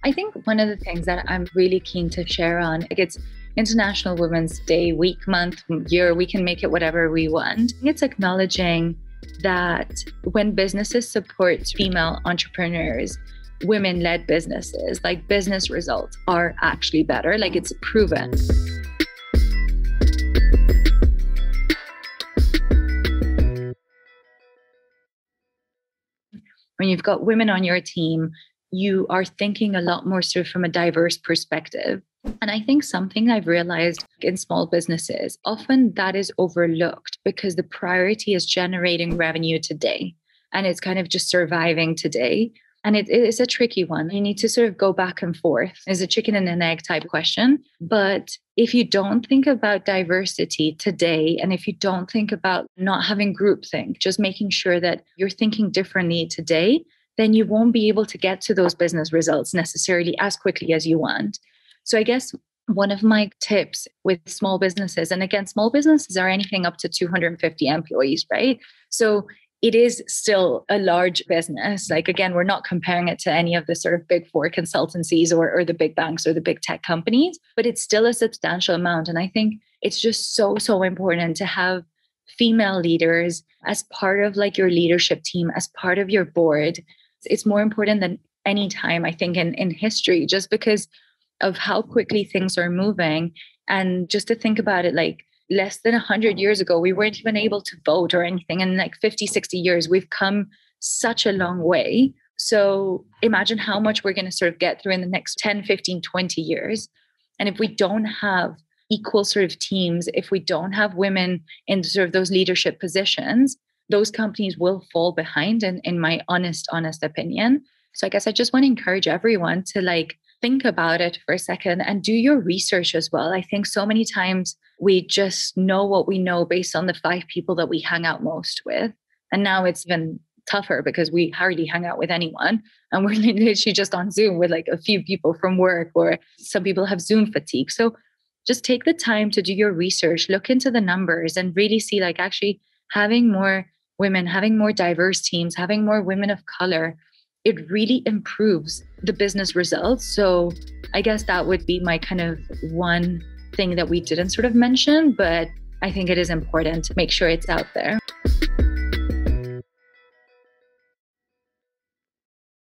I think one of the things that I'm really keen to share on, like it's International Women's Day, week, month, year, we can make it whatever we want. It's acknowledging that when businesses support female entrepreneurs, women-led businesses, like business results are actually better, like it's proven. When you've got women on your team, you are thinking a lot more sort of from a diverse perspective. And I think something I've realized in small businesses, often that is overlooked because the priority is generating revenue today. And it's kind of just surviving today. And it is a tricky one. You need to sort of go back and forth. It's a chicken and an egg type question. But if you don't think about diversity today, and if you don't think about not having groupthink, just making sure that you're thinking differently today, then you won't be able to get to those business results necessarily as quickly as you want. So I guess one of my tips with small businesses, and again, small businesses are anything up to 250 employees, right? So it is still a large business. Like, again, we're not comparing it to any of the sort of big four consultancies or the big banks or the big tech companies, but it's still a substantial amount. And I think it's just so important to have female leaders as part of like your leadership team, as part of your board. It's more important than any time, I think, in history, just because of how quickly things are moving. And just to think about it, like, less than 100 years ago, we weren't even able to vote or anything. And like 50, 60 years, we've come such a long way. So imagine how much we're going to sort of get through in the next 10, 15, 20 years. And if we don't have equal sort of teams, if we don't have women in sort of those leadership positions, those companies will fall behind, in my honest opinion. So I guess I just want to encourage everyone to like think about it for a second and do your research as well. I think so many times we just know what we know based on the 5 people that we hang out most with. And now it's even tougher because we hardly hang out with anyone. And we're literally just on Zoom with like a few people from work, or some people have Zoom fatigue. So just take the time to do your research, look into the numbers and really see like actually having more women, having more diverse teams, having more women of color, it really improves the business results. So I guess that would be my kind of one thing that we didn't sort of mention, but I think it is important to make sure it's out there.